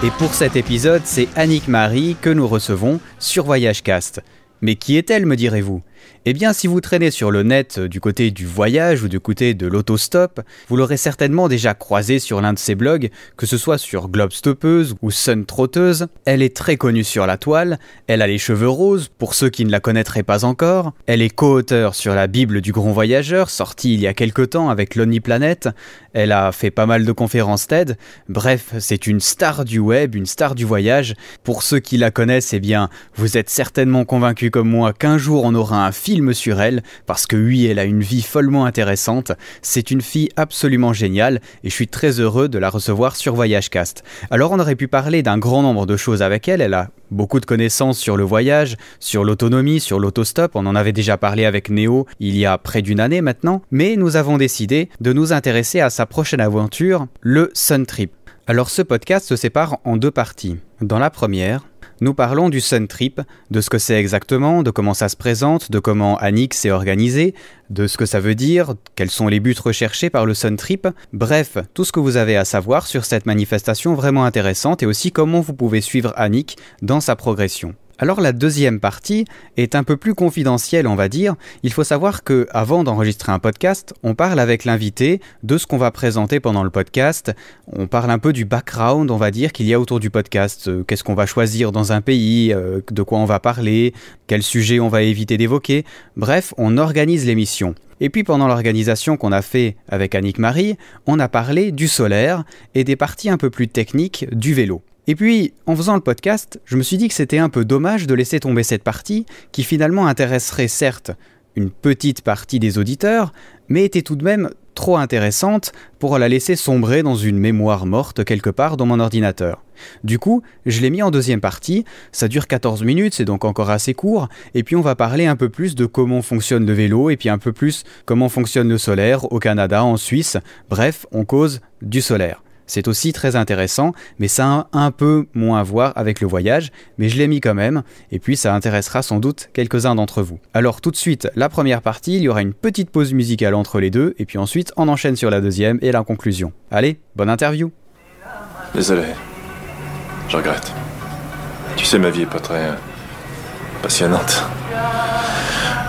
Et pour cet épisode, c'est Annick Marie que nous recevons sur VoyageCast. Mais qui est-elle, me direz-vous ? Eh bien, si vous traînez sur le net du côté du voyage ou du côté de l'autostop, vous l'aurez certainement déjà croisée sur l'un de ses blogs, que ce soit sur Globestoppeuse ou Sun Trotteuse. Elle est très connue sur la toile, elle a les cheveux roses, pour ceux qui ne la connaîtraient pas encore. Elle est co-auteure sur la Bible du Grand Voyageur, sortie il y a quelque temps avec Lonely Planet. Elle a fait pas mal de conférences TED. Bref, c'est une star du web, une star du voyage. Pour ceux qui la connaissent, eh bien, vous êtes certainement convaincus comme moi qu'un jour on aura un film sur elle, parce que oui, elle a une vie follement intéressante. C'est une fille absolument géniale et je suis très heureux de la recevoir sur VoyageCast. Alors on aurait pu parler d'un grand nombre de choses avec elle. Elle a beaucoup de connaissances sur le voyage, sur l'autonomie, sur l'autostop. On en avait déjà parlé avec Néo il y a près d'une année maintenant. Mais nous avons décidé de nous intéresser à sa prochaine aventure, le Sun Trip. Alors ce podcast se sépare en deux parties. Dans la première, nous parlons du Sun Trip, de ce que c'est exactement, de comment ça se présente, de comment Annick s'est organisée, de ce que ça veut dire, quels sont les buts recherchés par le Sun Trip. Bref, tout ce que vous avez à savoir sur cette manifestation vraiment intéressante et aussi comment vous pouvez suivre Annick dans sa progression. Alors la deuxième partie est un peu plus confidentielle, on va dire. Il faut savoir que avant d'enregistrer un podcast, on parle avec l'invité de ce qu'on va présenter pendant le podcast. On parle un peu du background, on va dire, qu'il y a autour du podcast. Qu'est-ce qu'on va choisir dans un pays, de quoi on va parler, quel sujet on va éviter d'évoquer. Bref, on organise l'émission. Et puis pendant l'organisation qu'on a fait avec Annick Marie, on a parlé du solaire et des parties un peu plus techniques du vélo. Et puis, en faisant le podcast, je me suis dit que c'était un peu dommage de laisser tomber cette partie qui finalement intéresserait certes une petite partie des auditeurs, mais était tout de même trop intéressante pour la laisser sombrer dans une mémoire morte quelque part dans mon ordinateur. Du coup, je l'ai mis en deuxième partie, ça dure 14 minutes, c'est donc encore assez court, et puis on va parler un peu plus de comment fonctionne le vélo, et puis un peu plus comment fonctionne le solaire au Canada, en Suisse, bref, on cause du solaire. C'est aussi très intéressant, mais ça a un peu moins à voir avec le voyage, mais je l'ai mis quand même, et puis ça intéressera sans doute quelques-uns d'entre vous. Alors tout de suite, la première partie, il y aura une petite pause musicale entre les deux, et puis ensuite on enchaîne sur la deuxième et la conclusion. Allez, bonne interview. Désolé, je regrette. Tu sais, ma vie est pas très passionnante.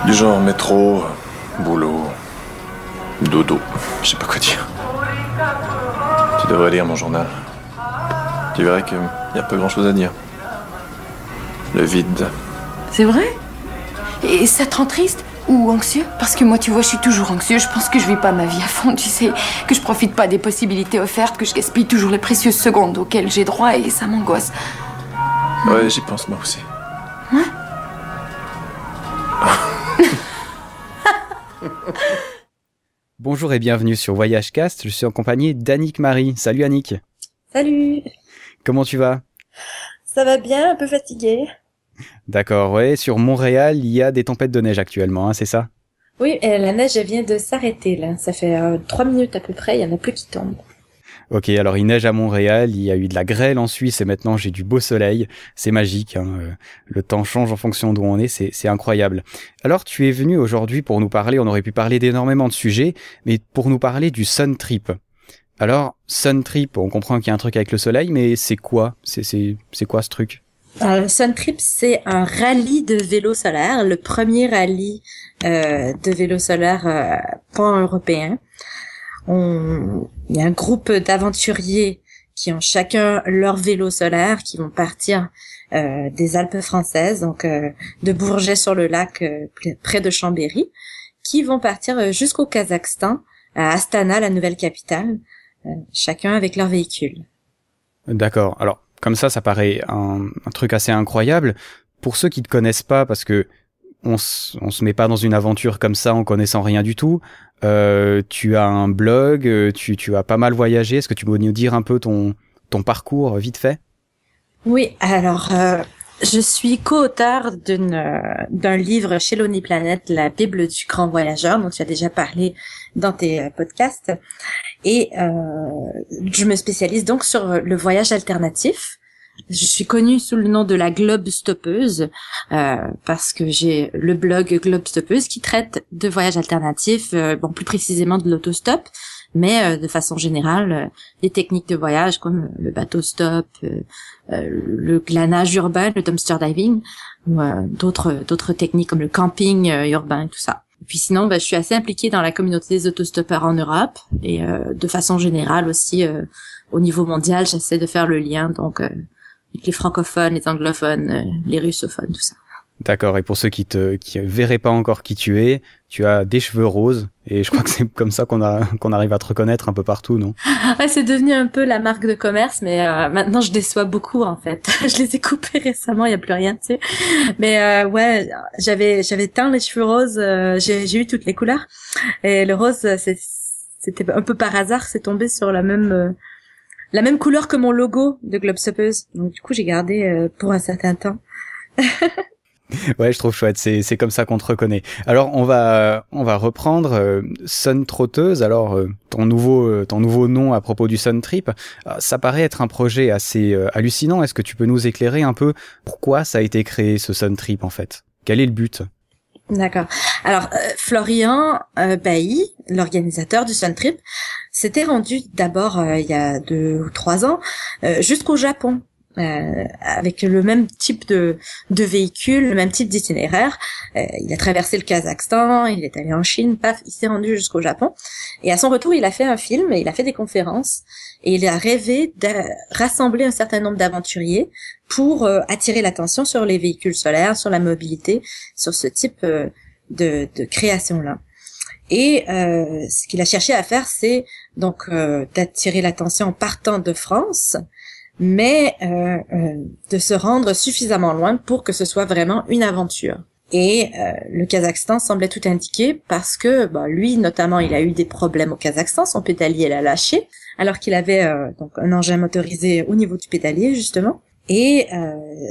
Du genre métro, boulot, dodo, je sais pas quoi dire. Tu devrais lire mon journal. Tu verrais qu'il n'y a pas grand-chose à dire. Le vide. C'est vrai ? Et ça te rend triste ou anxieux ? Parce que moi, tu vois, je suis toujours anxieux. Je pense que je vis pas ma vie à fond, tu sais. Que je profite pas des possibilités offertes, que je gaspille toujours les précieuses secondes auxquelles j'ai droit et ça m'angoisse. Ouais, j'y pense moi aussi. Ouais. Bonjour et bienvenue sur VoyageCast, je suis en compagnie d'Annick Marie. Salut Annick. Salut. Comment tu vas ? Ça va bien, un peu fatiguée. D'accord, ouais, sur Montréal, il y a des tempêtes de neige actuellement, hein, c'est ça ? Oui, et la neige elle vient de s'arrêter là. Ça fait 3 minutes à peu près, il y en a plus qui tombent. Ok, alors il neige à Montréal, il y a eu de la grêle en Suisse et maintenant j'ai du beau soleil. C'est magique, hein. Le temps change en fonction d'où on est, c'est incroyable. Alors tu es venu aujourd'hui pour nous parler, on aurait pu parler d'énormément de sujets, mais pour nous parler du Sun Trip. Alors, Sun Trip, on comprend qu'il y a un truc avec le soleil, mais c'est quoi ? C'est quoi ce truc ? Le Sun Trip, c'est un rallye de vélo solaire, le premier rallye de vélo solaire pan-européen. Il y a un groupe d'aventuriers qui ont chacun leur vélo solaire, qui vont partir des Alpes françaises, donc de Bourget-sur-le-Lac, près de Chambéry, qui vont partir jusqu'au Kazakhstan, à Astana, la nouvelle capitale, chacun avec leur véhicule. D'accord. Alors, comme ça paraît un truc assez incroyable. Pour ceux qui ne te connaissent pas, parce que on se met pas dans une aventure comme ça en connaissant rien du tout. Tu as un blog, tu as pas mal voyagé. Est-ce que tu peux nous dire un peu ton parcours vite fait ? Oui, alors je suis co-auteur d'un livre chez Lonely Planet, la Bible du Grand Voyageur, dont tu as déjà parlé dans tes podcasts. Et je me spécialise donc sur le voyage alternatif. Je suis connue sous le nom de la Globestoppeuse parce que j'ai le blog Globestoppeuse qui traite de voyages alternatifs, plus précisément de l'autostop, mais de façon générale, des techniques de voyage comme le bateau stop, le glanage urbain, le dumpster diving, ou d'autres techniques comme le camping urbain et tout ça. Et puis sinon, je suis assez impliquée dans la communauté des autostoppeurs en Europe et de façon générale aussi au niveau mondial, j'essaie de faire le lien donc avec les francophones, les anglophones, les russophones, tout ça. D'accord, et pour ceux qui verraient pas encore qui tu as des cheveux roses, et je crois que c'est comme ça qu'on arrive à te reconnaître un peu partout, non? Ouais, c'est devenu un peu la marque de commerce, mais maintenant je déçois beaucoup en fait. Je les ai coupés récemment, il y a plus rien, tu sais. Mais ouais, j'avais teint les cheveux roses, j'ai eu toutes les couleurs, et le rose c'était un peu par hasard, c'est tombé sur la même couleur que mon logo de Globestoppeuse. Donc du coup j'ai gardé pour un certain temps. Ouais, je trouve chouette, c'est comme ça qu'on te reconnaît. Alors on va reprendre Sun Trotteuse. Alors ton nouveau nom à propos du Sun Trip, ça paraît être un projet assez hallucinant. Est-ce que tu peux nous éclairer un peu pourquoi ça a été créé ce Sun Trip en fait? Quel est le but? D'accord. Alors Florian Bailly, l'organisateur du Sun Trip, s'était rendu d'abord il y a 2 ou 3 ans jusqu'au Japon. Avec le même type de véhicule, le même type d'itinéraire. Il a traversé le Kazakhstan, il est allé en Chine, paf, il s'est rendu jusqu'au Japon. Et à son retour, il a fait un film, et il a fait des conférences, et il a rêvé de rassembler un certain nombre d'aventuriers pour attirer l'attention sur les véhicules solaires, sur la mobilité, sur ce type de création-là. Et ce qu'il a cherché à faire, c'est donc d'attirer l'attention en partant de France, mais de se rendre suffisamment loin pour que ce soit vraiment une aventure. Et le Kazakhstan semblait tout indiquer parce que lui, notamment, il a eu des problèmes au Kazakhstan, son pédalier l'a lâché, alors qu'il avait donc un engin motorisé au niveau du pédalier, justement. Et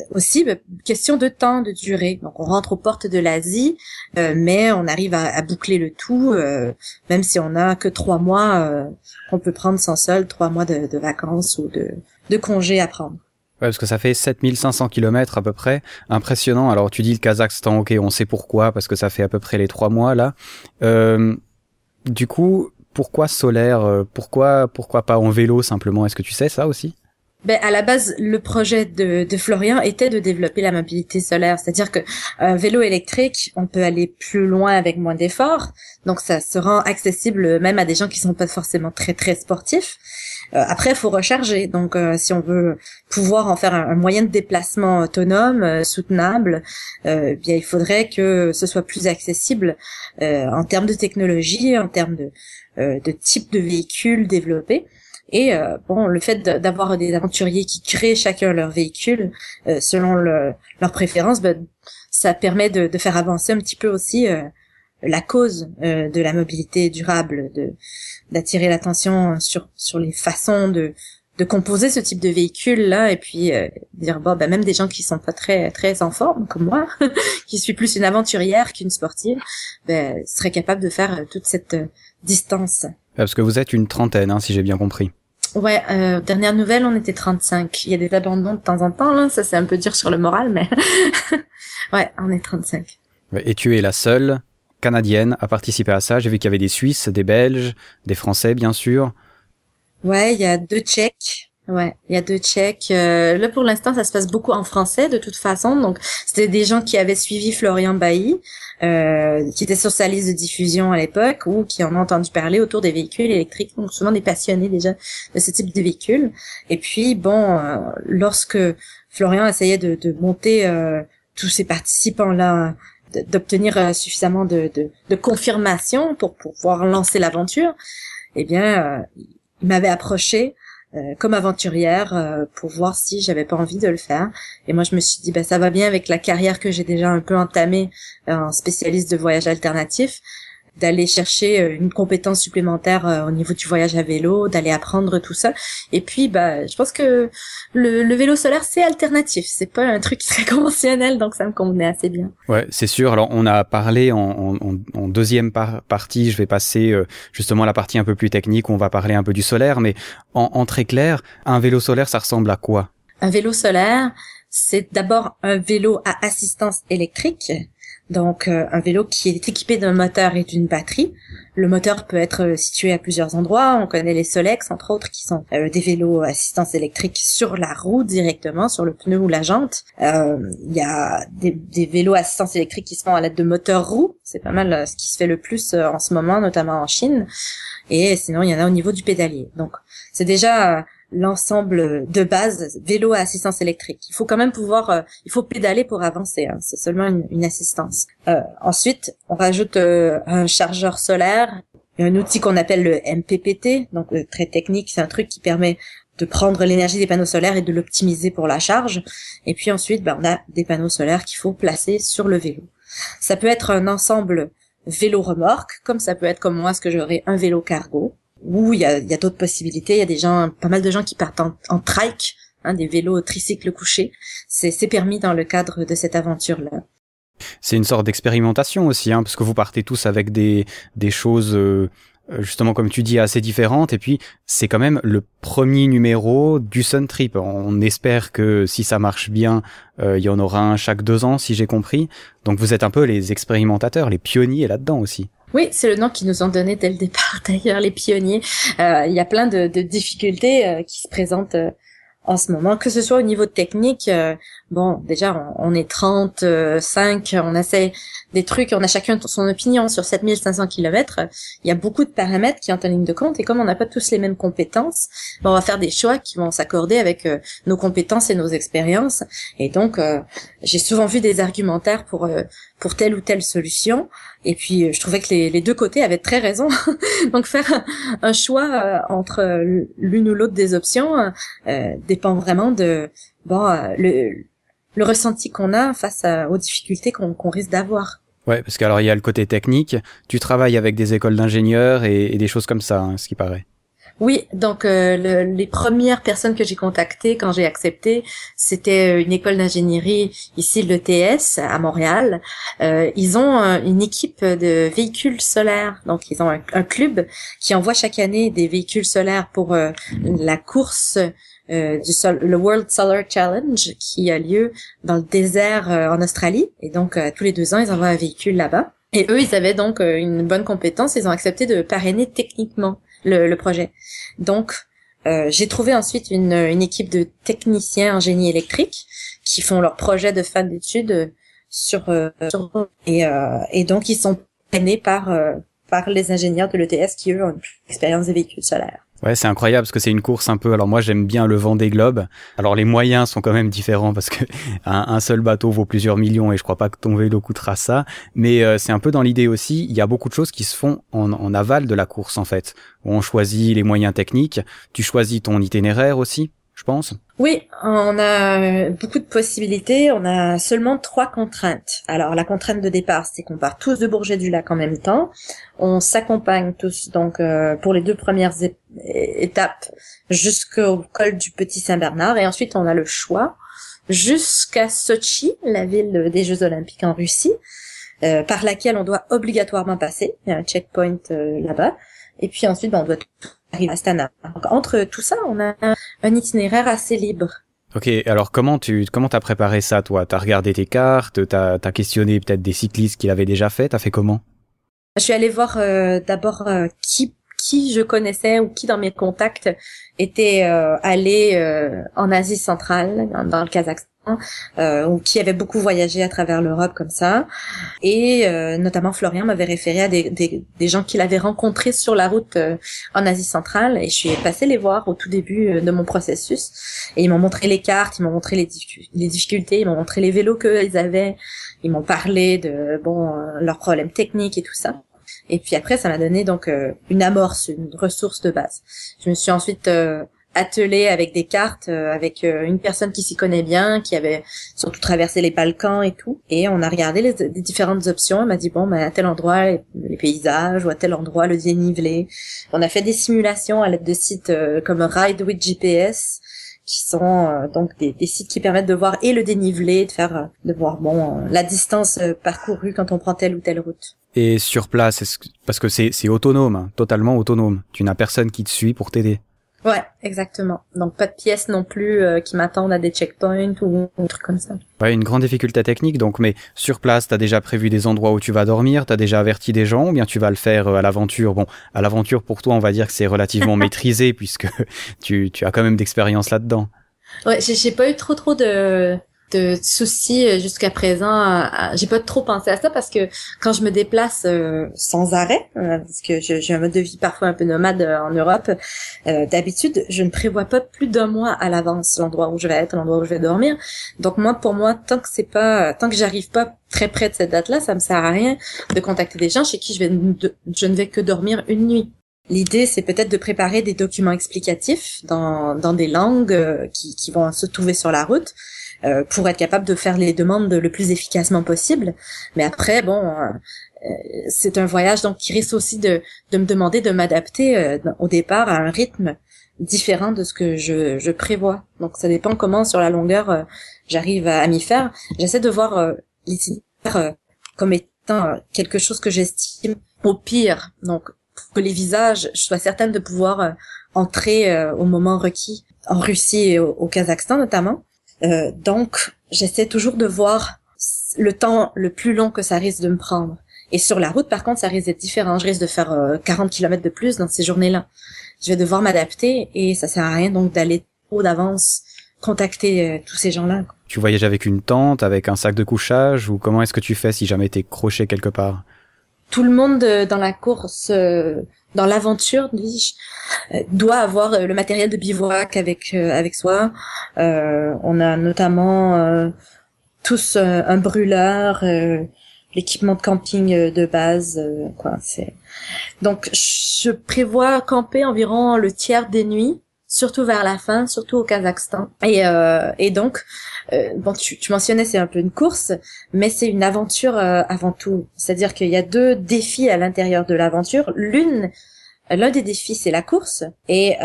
aussi, question de temps, de durée. Donc on rentre aux portes de l'Asie, mais on arrive à boucler le tout, même si on n'a que 3 mois qu'on peut prendre sans solde, 3 mois de vacances ou de congés à prendre. Ouais, parce que ça fait 7500 kilomètres à peu près. Impressionnant. Alors tu dis le Kazakhstan, ok, on sait pourquoi, parce que ça fait à peu près les 3 mois là. Du coup, pourquoi solaire? Pourquoi pas en vélo simplement? Est-ce que tu sais ça aussi? À la base, le projet de Florian était de développer la mobilité solaire, c'est-à-dire que un vélo électrique, on peut aller plus loin avec moins d'efforts, donc ça se rend accessible même à des gens qui sont pas forcément très très sportifs. Après, il faut recharger, donc si on veut pouvoir en faire un moyen de déplacement autonome, soutenable, bien il faudrait que ce soit plus accessible en termes de technologie, en termes de type de véhicule développé. Et le fait d'avoir des aventuriers qui créent chacun leur véhicule selon leurs préférences, ça permet de faire avancer un petit peu aussi la cause de la mobilité durable, d'attirer l'attention sur les façons de composer ce type de véhicule là, et puis dire même des gens qui sont pas très très en forme comme moi, qui suis plus une aventurière qu'une sportive, seraient capables de faire toute cette distance. Parce que vous êtes une trentaine, hein, si j'ai bien compris. Ouais, dernière nouvelle, on était 35. Il y a des abandons de temps en temps, là, ça c'est un peu dur sur le moral, mais ouais, on est 35. Et tu es la seule Canadienne à participer à ça. J'ai vu qu'il y avait des Suisses, des Belges, des Français, bien sûr. Ouais, il y a 2 Tchèques. Ouais, il y a 2 Tchèques. Là, pour l'instant, ça se passe beaucoup en français, de toute façon. Donc, c'était des gens qui avaient suivi Florian Bailly, qui étaient sur sa liste de diffusion à l'époque, ou qui en ont entendu parler autour des véhicules électriques. Donc, souvent des passionnés déjà de ce type de véhicules. Et puis, lorsque Florian essayait de monter tous ces participants-là, d'obtenir suffisamment de confirmation pour pouvoir lancer l'aventure, il m'avait approché comme aventurière pour voir si j'avais pas envie de le faire. Et moi je me suis dit ça va bien avec la carrière que j'ai déjà un peu entamée en spécialiste de voyage alternatif, d'aller chercher une compétence supplémentaire au niveau du voyage à vélo, d'aller apprendre tout ça. Et puis je pense que le vélo solaire c'est alternatif, c'est pas un truc très conventionnel, donc ça me convenait assez bien. Ouais, c'est sûr. Alors on a parlé en deuxième partie, je vais passer justement à la partie un peu plus technique où on va parler un peu du solaire, mais en très clair, un vélo solaire ça ressemble à quoi? Un vélo solaire, c'est d'abord un vélo à assistance électrique. Donc un vélo qui est équipé d'un moteur et d'une batterie. Le moteur peut être situé à plusieurs endroits. On connaît les Solex, entre autres, qui sont des vélos à assistance électrique sur la roue directement, sur le pneu ou la jante. Il y a des vélos à assistance électrique qui se font à l'aide de moteurs roues. C'est pas mal ce qui se fait le plus en ce moment, notamment en Chine. Et sinon, il y en a au niveau du pédalier. Donc, c'est déjà l'ensemble de base vélo à assistance électrique. Il faut quand même il faut pédaler pour avancer, hein. C'est seulement une assistance. Ensuite, on rajoute un chargeur solaire, un outil qu'on appelle le MPPT, donc très technique, c'est un truc qui permet de prendre l'énergie des panneaux solaires et de l'optimiser pour la charge. Et puis ensuite, on a des panneaux solaires qu'il faut placer sur le vélo. Ça peut être un ensemble vélo-remorque, comme ça peut être comme moi, ce que j'aurais un vélo cargo. Ou il y a d'autres possibilités. Il y a pas mal de gens qui partent en trike, hein, des vélos tricycles couchés. C'est permis dans le cadre de cette aventure-là. C'est une sorte d'expérimentation aussi, hein, parce que vous partez tous avec des choses, justement comme tu dis, assez différentes. Et puis c'est quand même le premier numéro du Sun Trip. On espère que si ça marche bien, il y en aura un chaque 2 ans, si j'ai compris. Donc vous êtes un peu les expérimentateurs, les pionniers là-dedans aussi. Oui, c'est le nom qu'ils nous ont donné dès le départ, d'ailleurs, les pionniers. Il y a plein de difficultés qui se présentent en ce moment, que ce soit au niveau technique. Déjà, on est 35, on essaie des trucs, on a chacun son opinion sur 7500 kilomètres. Il y a beaucoup de paramètres qui entrent en ligne de compte, et comme on n'a pas tous les mêmes compétences, on va faire des choix qui vont s'accorder avec nos compétences et nos expériences. Et donc, j'ai souvent vu des argumentaires pour telle ou telle solution. Et puis, je trouvais que les deux côtés avaient très raison. Donc, faire un choix entre l'une ou l'autre des options dépend vraiment de le ressenti qu'on a face aux difficultés qu'on risque d'avoir. Ouais, parce qu'alors il y a le côté technique. Tu travailles avec des écoles d'ingénieurs et des choses comme ça, hein, ce qui paraît. Oui, donc les premières personnes que j'ai contactées quand j'ai accepté, c'était une école d'ingénierie ici, l'ETS à Montréal. Ils ont une équipe de véhicules solaires, donc ils ont un club qui envoie chaque année des véhicules solaires pour la course le World Solar Challenge qui a lieu dans le désert en Australie. Et donc tous les 2 ans, ils envoient un véhicule là-bas. Et eux, ils avaient donc une bonne compétence. Ils ont accepté de parrainer techniquement le projet. Donc, j'ai trouvé ensuite une équipe de techniciens en génie électrique qui font leur projet de fin d'études et donc ils sont parrainés par les ingénieurs de l'ETS qui eux ont une expérience des véhicules solaires. Ouais, c'est incroyable parce que c'est une course un peu. Alors moi, j'aime bien le Vendée Globe. Alors les moyens sont quand même différents parce que un seul bateau vaut plusieurs millions et je crois pas que ton vélo coûtera ça. Mais c'est un peu dans l'idée aussi. Il y a beaucoup de choses qui se font en aval de la course en fait. On choisit les moyens techniques. Tu choisis ton itinéraire aussi, je pense. Oui, on a beaucoup de possibilités. On a seulement 3 contraintes. Alors, la contrainte de départ, c'est qu'on part tous de Bourget-du-Lac en même temps. On s'accompagne tous, donc, pour les 2 premières étapes jusqu'au col du Petit Saint-Bernard. Et ensuite, on a le choix jusqu'à Sotchi, la ville des Jeux Olympiques en Russie, par laquelle on doit obligatoirement passer. Il y a un checkpoint là-bas. Et puis ensuite, on doit arriver à Astana. Donc, entre tout ça, on a un itinéraire assez libre. Ok, alors comment t'as préparé ça, toi? T'as regardé tes cartes, t'as questionné peut-être des cyclistes qui l'avaient déjà fait, t'as fait comment? Je suis allée voir d'abord qui je connaissais ou qui dans mes contacts était allé en Asie centrale, dans le Kazakhstan, ou qui avait beaucoup voyagé à travers l'Europe comme ça. Et notamment Florian m'avait référé à des gens qu'il avait rencontrés sur la route en Asie centrale. Et je suis passée les voir au tout début de mon processus. Et ils m'ont montré les cartes, ils m'ont montré les difficultés, ils m'ont montré les vélos qu'ils avaient. Ils m'ont parlé de leurs problèmes techniques et tout ça. Et puis après, ça m'a donné donc une amorce, une ressource de base. Je me suis ensuite attelée avec des cartes, avec une personne qui s'y connaît bien, qui avait surtout traversé les Balkans et tout. Et on a regardé les différentes options. Elle m'a dit à tel endroit les paysages, ou à tel endroit le dénivelé. On a fait des simulations à l'aide de sites comme Ride with GPS, qui sont donc des sites qui permettent de voir et le dénivelé, de voir la distance parcourue quand on prend telle ou telle route. Et sur place, parce que c'est autonome, hein, totalement autonome. Tu n'as personne qui te suit pour t'aider. Ouais, exactement. Donc pas de pièces non plus qui m'attendent à des checkpoints ou un truc comme ça. Ouais, une grande difficulté technique, donc, mais sur place, t'as déjà prévu des endroits où tu vas dormir, t'as déjà averti des gens, ou bien tu vas le faire à l'aventure? Bon, à l'aventure, pour toi, on va dire que c'est relativement maîtrisé, puisque tu as quand même d'expérience là-dedans. Ouais, j'ai pas eu trop de soucis jusqu'à présent. J'ai pas trop pensé à ça parce que quand je me déplace sans arrêt, parce que j'ai un mode de vie parfois un peu nomade en Europe, d'habitude je ne prévois pas plus d'un mois à l'avance l'endroit où je vais être, l'endroit où je vais dormir. Donc pour moi, tant que j'arrive pas très près de cette date-là, ça me sert à rien de contacter des gens chez qui je ne vais que dormir une nuit. L'idée, c'est peut-être de préparer des documents explicatifs dans des langues qui vont se trouver sur la route pour être capable de faire les demandes le plus efficacement possible. Mais après, c'est un voyage donc qui risque aussi de me demander de m'adapter au départ à un rythme différent de ce que je prévois. Donc ça dépend comment sur la longueur j'arrive à m'y faire. J'essaie de voir l'itinéraire comme étant quelque chose que j'estime au pire. Donc pour que les visages, je sois certaine de pouvoir entrer au moment requis en Russie et au Kazakhstan notamment. Donc, j'essaie toujours de voir le temps le plus long que ça risque de me prendre. Et sur la route, par contre, ça risque d'être différent. Je risque de faire 40 km de plus dans ces journées-là. Je vais devoir m'adapter et ça sert à rien donc d'aller trop d'avance contacter tous ces gens-là. Tu voyages avec une tente, avec un sac de couchage, ou comment est-ce que tu fais si jamais t'es croché quelque part? Tout le monde dans la course, dans l'aventure, doit avoir le matériel de bivouac avec soi. On a notamment tous un brûleur, l'équipement de camping de base. Donc je prévois camper environ le tiers des nuits, surtout vers la fin, surtout au Kazakhstan. Et donc, tu mentionnais, c'est un peu une course, mais c'est une aventure avant tout. C'est-à-dire qu'il y a deux défis à l'intérieur de l'aventure. L'un des défis, c'est la course, et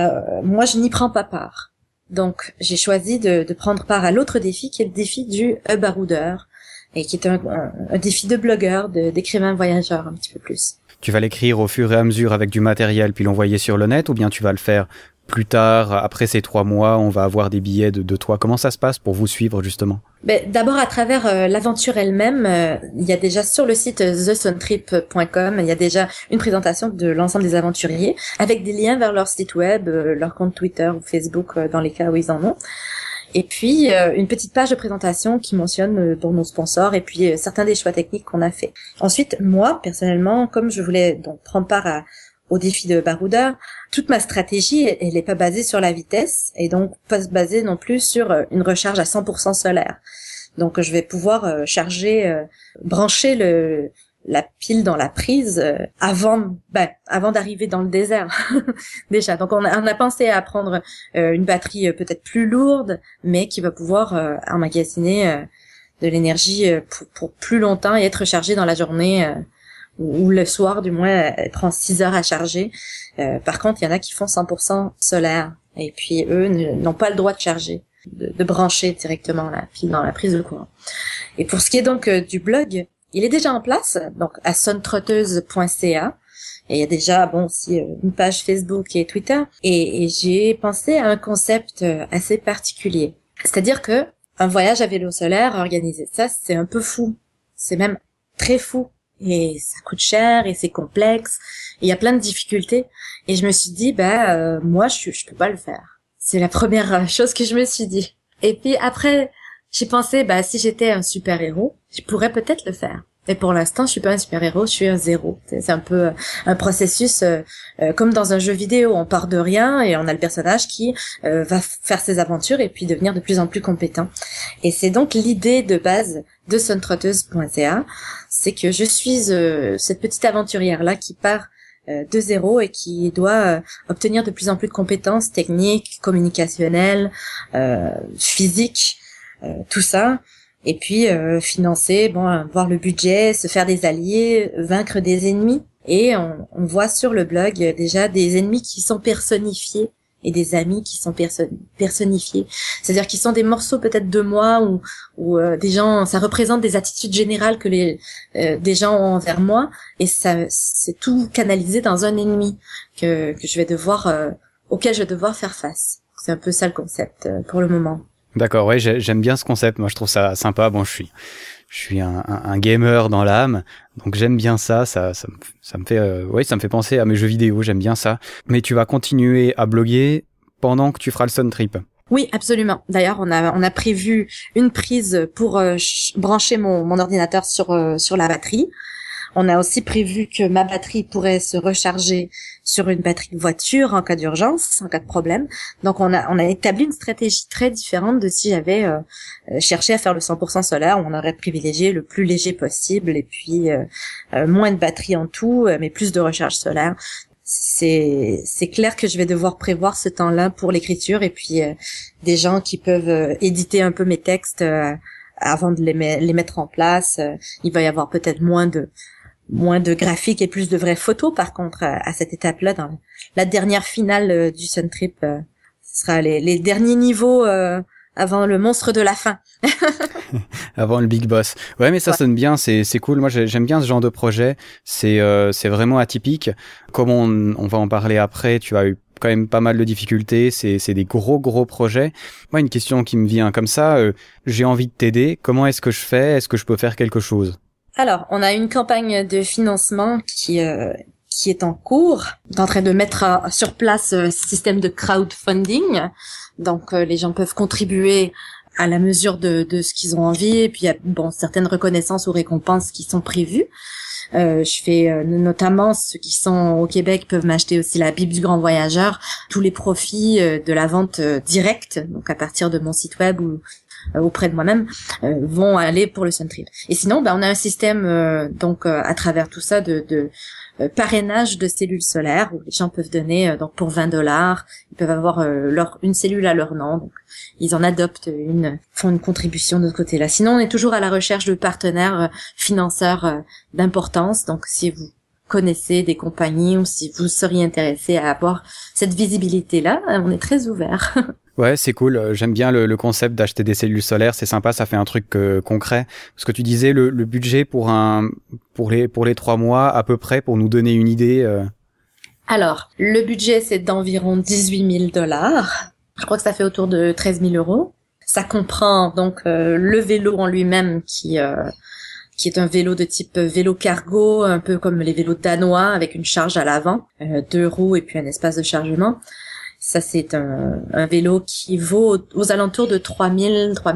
moi, je n'y prends pas part. Donc, j'ai choisi de prendre part à l'autre défi, qui est le défi du baroudeur, et qui est un défi de blogueur, d'écrivain voyageur, un petit peu plus. Tu vas l'écrire au fur et à mesure avec du matériel, puis l'envoyer sur le net, ou bien tu vas le faire plus tard, après ces 3 mois, on va avoir des billets de toi. Comment ça se passe pour vous suivre, justement? D'abord, à travers l'aventure elle-même, il y a déjà sur le site thesuntrip.com, il y a déjà une présentation de l'ensemble des aventuriers, avec des liens vers leur site web, leur compte Twitter ou Facebook, dans les cas où ils en ont. Et puis, une petite page de présentation qui mentionne nos sponsors et puis certains des choix techniques qu'on a fait. Ensuite, moi, personnellement, comme je voulais donc prendre part au défi de baroudeur, toute ma stratégie, elle n'est pas basée sur la vitesse et donc pas basée non plus sur une recharge à 100% solaire. Donc je vais pouvoir brancher la pile dans la prise avant d'arriver dans le désert déjà. Donc on a pensé à prendre une batterie peut-être plus lourde, mais qui va pouvoir emmagasiner de l'énergie pour plus longtemps et être rechargée dans la journée. Ou le soir, du moins, elle prend 6 heures à charger. Par contre, il y en a qui font 100% solaire. Et puis, eux n'ont pas le droit de charger, de brancher directement la pile dans la prise de courant. Et pour ce qui est donc du blog, il est déjà en place, donc à sontrotteuse.ca. Et il y a déjà, aussi une page Facebook et Twitter. Et j'ai pensé à un concept assez particulier. C'est-à-dire que un voyage à vélo solaire, organiser ça, c'est un peu fou. C'est même très fou. Et ça coûte cher et c'est complexe. Il y a plein de difficultés. Et je me suis dit, moi, je peux pas le faire. C'est la première chose que je me suis dit. Et puis après, j'ai pensé, si j'étais un super-héros, je pourrais peut-être le faire. Mais pour l'instant, je suis pas un super-héros, je suis un zéro. C'est un peu un processus comme dans un jeu vidéo. On part de rien et on a le personnage qui va faire ses aventures et puis devenir de plus en plus compétent. Et c'est donc l'idée de base de sontrotteuse.ca, c'est que je suis cette petite aventurière-là qui part de zéro et qui doit obtenir de plus en plus de compétences techniques, communicationnelles, physiques, tout ça. Et puis financer, voir le budget, se faire des alliés, vaincre des ennemis. Et on voit sur le blog déjà des ennemis qui sont personnifiés et des amis qui sont personnifiés. C'est-à-dire qu'ils sont des morceaux peut-être de moi ou des gens, ça représente des attitudes générales que des gens ont envers moi. Et ça, c'est tout canalisé dans un ennemi que je vais devoir auxquelles je vais devoir faire face. C'est un peu ça le concept pour le moment. D'accord, ouais, j'aime bien ce concept. Moi, je trouve ça sympa. Bon, je suis un gamer dans l'âme, donc j'aime bien ça. Ça me fait, ça me fait penser à mes jeux vidéo. J'aime bien ça. Mais tu vas continuer à bloguer pendant que tu feras le Sun Trip. Oui, absolument. D'ailleurs, on a prévu une prise pour brancher mon ordinateur sur la batterie. On a aussi prévu que ma batterie pourrait se recharger sur une batterie de voiture en cas d'urgence, en cas de problème. Donc on a établi une stratégie très différente de si j'avais cherché à faire le 100% solaire, où on aurait privilégié le plus léger possible et puis moins de batterie en tout, mais plus de recharge solaire. C'est clair que je vais devoir prévoir ce temps-là pour l'écriture et puis des gens qui peuvent éditer un peu mes textes avant de les mettre en place. Il va y avoir peut-être moins de graphiques et plus de vraies photos. Par contre, à cette étape-là, dans la dernière finale du Sun Trip, ce sera les derniers niveaux avant le monstre de la fin. Avant le Big Boss. Ouais, mais ça sonne bien, c'est cool. Moi, j'aime bien ce genre de projet. C'est vraiment atypique. Comme on va en parler après, tu as eu quand même pas mal de difficultés. C'est des gros projets. Moi, une question qui me vient comme ça, j'ai envie de t'aider. Comment est-ce que je fais? Est-ce que je peux faire quelque chose? Alors, on a une campagne de financement qui est en cours, en train de mettre sur place un système de crowdfunding. Donc, les gens peuvent contribuer à la mesure de ce qu'ils ont envie. Et puis, il y a certaines reconnaissances ou récompenses qui sont prévues. Je fais notamment, ceux qui sont au Québec peuvent m'acheter aussi la Bible du Grand Voyageur. Tous les profits de la vente directe, donc à partir de mon site web ou auprès de moi-même, vont aller pour le Sun Trip. Et sinon, on a un système à travers tout ça de parrainage de cellules solaires où les gens peuvent donner donc pour $20, ils peuvent avoir une cellule à leur nom. Donc ils en adoptent font une contribution de ce côté-là. Sinon, on est toujours à la recherche de partenaires financeurs d'importance. Donc si vous connaissez des compagnies ou si vous seriez intéressé à avoir cette visibilité-là, on est très ouvert. Ouais, c'est cool. J'aime bien le concept d'acheter des cellules solaires. C'est sympa, ça fait un truc concret. Ce que tu disais, le budget pour les 3 mois à peu près, pour nous donner une idée. Alors, le budget, c'est d'environ $18 000. Je crois que ça fait autour de 13 000 €. Ça comprend donc le vélo en lui-même qui est un vélo de type vélo cargo, un peu comme les vélos danois avec une charge à l'avant, 2 roues et puis un espace de chargement. Ça, c'est un vélo qui vaut aux alentours de 3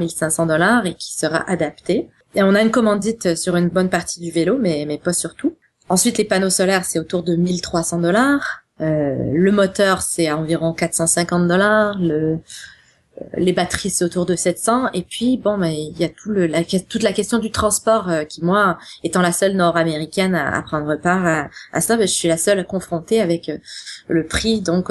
500 $ et qui sera adapté. Et on a une commandite sur une bonne partie du vélo, mais pas sur tout. Ensuite, les panneaux solaires, c'est autour de 1 300 $. Le moteur, c'est à environ 450 $. Les batteries, c'est autour de 700. Et puis, il y a toute la question du transport qui, moi, étant la seule nord-américaine à prendre part à ça, je suis la seule confrontée avec le prix, donc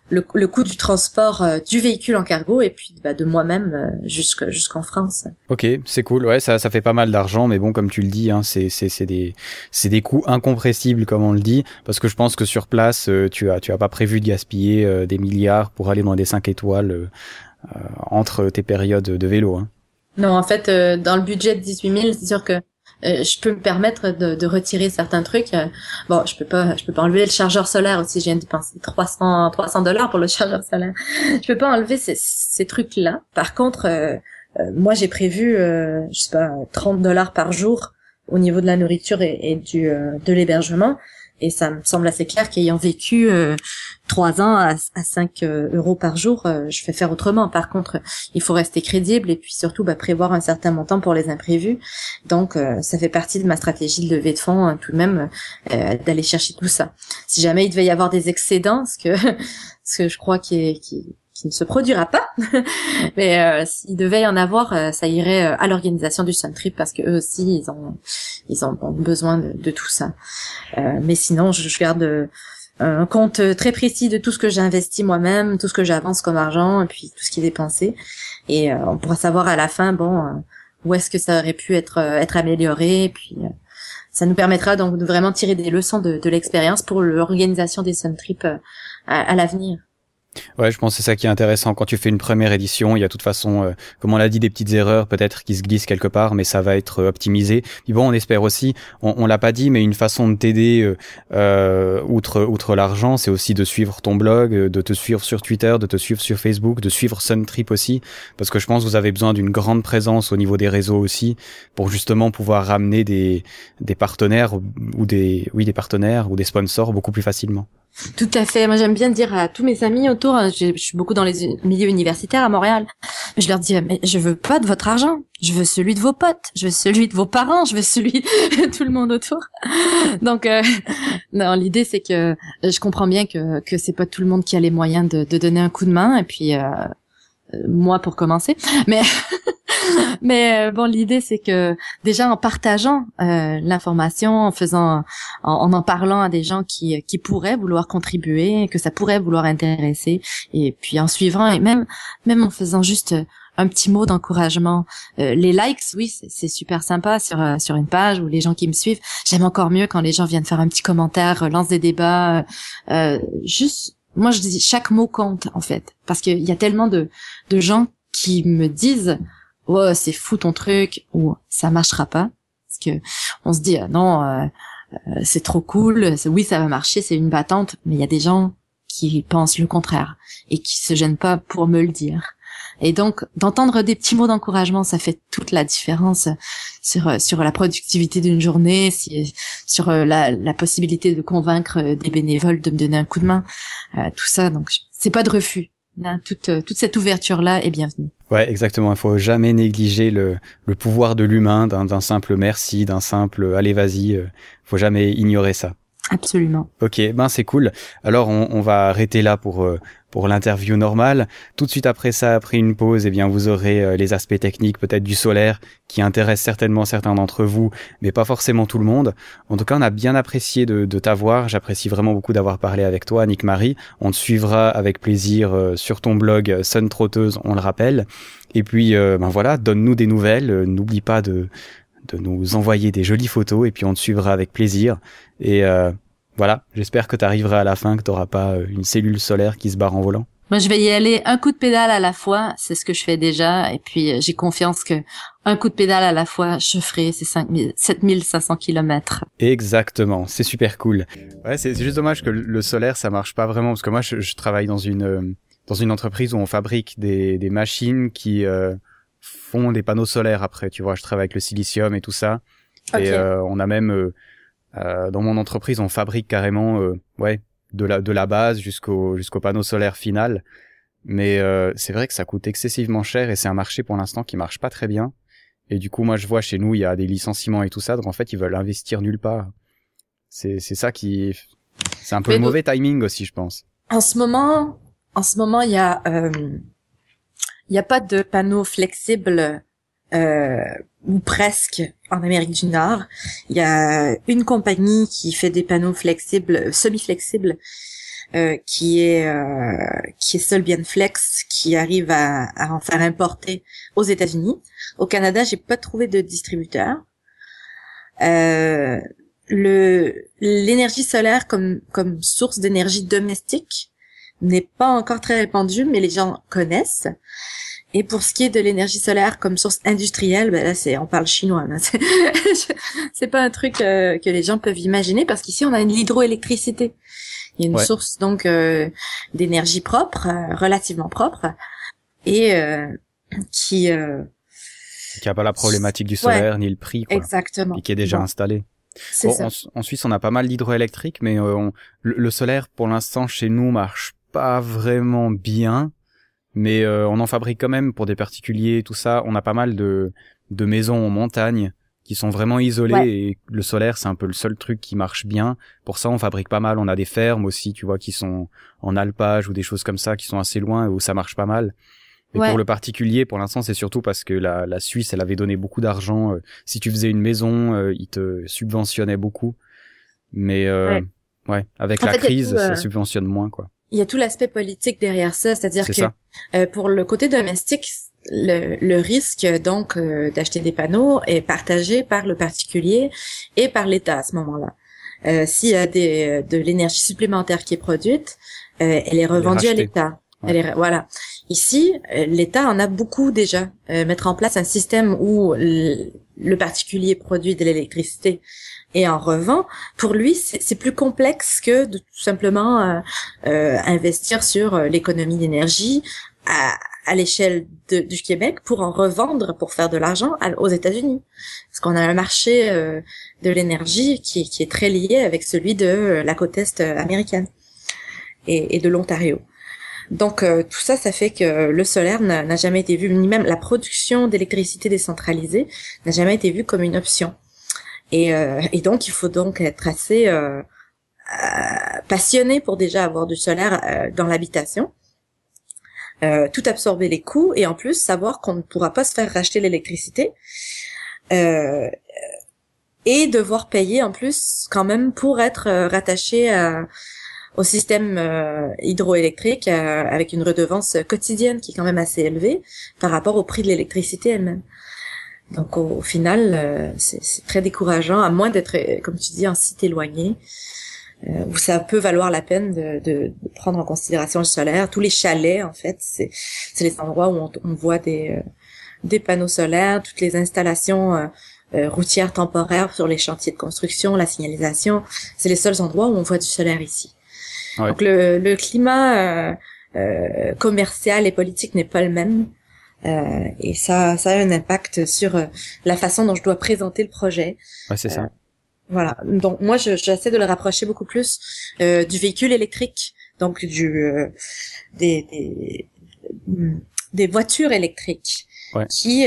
le coût du transport du véhicule en cargo et puis de moi-même jusqu'en France. Ok, c'est cool. Ouais, ça fait pas mal d'argent, mais bon, comme tu le dis, hein, c'est des coûts incompressibles, comme on le dit, parce que je pense que sur place, tu as pas prévu de gaspiller des milliards pour aller dans des 5 étoiles entre tes périodes de vélo. Hein. Non, en fait, dans le budget de 18 000, c'est sûr que je peux me permettre de retirer certains trucs. Je peux pas enlever le chargeur solaire aussi. Je viens de dépenser 300 $ pour le chargeur solaire. Je peux pas enlever ces trucs-là. Par contre, moi, j'ai prévu, 30 $ par jour au niveau de la nourriture et de l'hébergement. Et ça me semble assez clair qu'ayant vécu 3 ans à 5 € par jour, je vais faire autrement. Par contre, il faut rester crédible et puis surtout prévoir un certain montant pour les imprévus. Donc, ça fait partie de ma stratégie de levée de fonds tout de même, d'aller chercher tout ça. Si jamais il devait y avoir des excédents, ce que je crois qui ne se produira pas, mais s'il devait y en avoir, ça irait à l'organisation du Sun Trip parce que eux aussi ils ont besoin de tout ça. Mais sinon, je garde un compte très précis de tout ce que j'ai investi moi-même, tout ce que j'avance comme argent et puis tout ce qui est dépensé. Et on pourra savoir à la fin, où est-ce que ça aurait pu être amélioré. Et puis ça nous permettra donc de vraiment tirer des leçons de l'expérience pour l'organisation des Sun Trip à l'avenir. Ouais, je pense que c'est ça qui est intéressant. Quand tu fais une première édition, il y a de toute façon, comme on l'a dit, des petites erreurs peut-être qui se glissent quelque part, mais ça va être optimisé. Puis bon, on espère aussi, on l'a pas dit, mais une façon de t'aider, outre l'argent, c'est aussi de suivre ton blog, de te suivre sur Twitter, de te suivre sur Facebook, de suivre Suntrip aussi, parce que je pense que vous avez besoin d'une grande présence au niveau des réseaux aussi, pour justement pouvoir ramener des partenaires ou des partenaires ou des sponsors beaucoup plus facilement. Tout à fait. Moi, j'aime bien dire à tous mes amis autour, je suis beaucoup dans les milieux universitaires à Montréal, je leur dis, mais je veux pas de votre argent, je veux celui de vos potes, je veux celui de vos parents, je veux celui de tout le monde autour. Donc, non, l'idée, c'est que je comprends bien que c'est pas tout le monde qui a les moyens de donner un coup de main, et puis, moi pour commencer, mais bon, l'idée c'est que déjà en partageant l'information, en parlant à des gens qui pourraient vouloir contribuer, que ça pourrait vouloir intéresser, et puis en suivant et même en faisant juste un petit mot d'encouragement, les likes, oui, c'est super sympa sur une page ou les gens qui me suivent. J'aime encore mieux quand les gens viennent faire un petit commentaire, lancent des débats, juste. Moi, je dis chaque mot compte en fait, parce qu'il y a tellement de gens qui me disent oh c'est fou ton truc ou ça marchera pas, parce que on se dit non c'est trop cool, oui ça va marcher, c'est une battante, mais il y a des gens qui pensent le contraire et qui se gênent pas pour me le dire. Et donc d'entendre des petits mots d'encouragement, ça fait toute la différence sur la productivité d'une journée, sur la possibilité de convaincre des bénévoles de me donner un coup de main, tout ça. Donc c'est pas de refus. Hein, toute cette ouverture là est bienvenue. Ouais, exactement. Il faut jamais négliger le pouvoir de l'humain, d'un simple merci, d'un simple allez vas-y. Faut jamais ignorer ça. Absolument. Ok, ben c'est cool. Alors on va arrêter là pour l'interview normale. Tout de suite après ça, après une pause, eh bien vous aurez les aspects techniques peut-être du solaire qui intéressent certainement certains d'entre vous, mais pas forcément tout le monde. En tout cas, on a bien apprécié de t'avoir. J'apprécie vraiment beaucoup d'avoir parlé avec toi, Annick-Marie. On te suivra avec plaisir sur ton blog Sun Trotteuse, on le rappelle. Et puis ben voilà, donne-nous des nouvelles. N'oublie pas de nous envoyer des jolies photos et puis on te suivra avec plaisir. Et voilà, j'espère que tu arriveras à la fin, que tu n'auras pas une cellule solaire qui se barre en volant. Moi, je vais y aller un coup de pédale à la fois, c'est ce que je fais déjà, et puis j'ai confiance que un coup de pédale à la fois, je ferai ces 7500 kilomètres. Exactement, c'est super cool. Ouais, c'est juste dommage que le solaire, ça marche pas vraiment, parce que moi, je travaille dans une entreprise où on fabrique des machines qui font des panneaux solaires après, tu vois, je travaille avec le silicium et tout ça. Okay. Et on a même dans mon entreprise, on fabrique carrément de la base jusqu'au panneau solaire final. Mais c'est vrai que ça coûte excessivement cher et c'est un marché pour l'instant qui marche pas très bien. Et du coup, moi je vois chez nous, il y a des licenciements et tout ça, donc en fait, ils veulent investir nulle part. C'est ça c'est un peu le mauvais timing aussi, je pense. En ce moment, il y a pas de panneaux flexibles ou presque en Amérique du Nord. Il y a une compagnie qui fait des panneaux flexibles, semi-flexibles, qui est Solbian Flex, qui arrive à en faire importer aux États-Unis. Au Canada, j'ai pas trouvé de distributeur. L'énergie solaire comme source d'énergie domestique n'est pas encore très répandue, mais les gens connaissent. Et pour ce qui est de l'énergie solaire comme source industrielle, ben là on parle chinois. Là. C'est pas un truc que les gens peuvent imaginer, parce qu'ici on a l'hydroélectricité. Il y a une source donc d'énergie propre, relativement propre, et qui a pas la problématique du solaire ni le prix, quoi. Exactement. Et qui est déjà installé. En Suisse, on a pas mal d'hydroélectrique, mais le solaire pour l'instant chez nous marche pas vraiment bien. Mais on en fabrique quand même pour des particuliers, tout ça. On a pas mal de maisons en montagne qui sont vraiment isolées, et le solaire, c'est un peu le seul truc qui marche bien. Pour ça, on fabrique pas mal. On a des fermes aussi, tu vois, qui sont en alpage ou des choses comme ça, qui sont assez loin, où ça marche pas mal. Et pour le particulier, pour l'instant, c'est surtout parce que la Suisse, elle avait donné beaucoup d'argent. Si tu faisais une maison, ils te subventionnaient beaucoup. Mais avec la crise, ça subventionne moins, quoi. Il y a tout l'aspect politique derrière ça, c'est-à-dire que pour le côté domestique, le risque donc d'acheter des panneaux est partagé par le particulier et par l'État à ce moment-là. S'il y a de l'énergie supplémentaire qui est produite, elle est revendue à l'État. Voilà. Ici, l'État en a beaucoup déjà. Mettre en place un système où le particulier produit de l'électricité et en revend, pour lui, c'est plus complexe que de tout simplement investir sur l'économie d'énergie à l'échelle du Québec pour en revendre, pour faire de l'argent aux États-Unis. Parce qu'on a un marché de l'énergie qui est très lié avec celui de la côte est américaine et de l'Ontario. Donc tout ça fait que le solaire n'a jamais été vu, ni même la production d'électricité décentralisée n'a jamais été vue comme une option. Et donc il faut donc être assez passionné pour déjà avoir du solaire dans l'habitation, tout absorber les coûts et en plus savoir qu'on ne pourra pas se faire racheter l'électricité et devoir payer en plus quand même pour être rattaché au système hydroélectrique avec une redevance quotidienne qui est quand même assez élevée par rapport au prix de l'électricité elle-même. Donc au final, c'est très décourageant, à moins d'être, comme tu dis, en site éloigné, où ça peut valoir la peine de prendre en considération le solaire. Tous les chalets, en fait, c'est les endroits où on voit des panneaux solaires, toutes les installations routières temporaires sur les chantiers de construction, la signalisation. C'est les seuls endroits où on voit du solaire ici. Ouais. Donc le climat commercial et politique n'est pas le même. Et ça a un impact sur la façon dont je dois présenter le projet. Ouais, c'est ça. Voilà. Donc moi, j'essaie de le rapprocher beaucoup plus du véhicule électrique, donc des voitures électriques, ouais, qui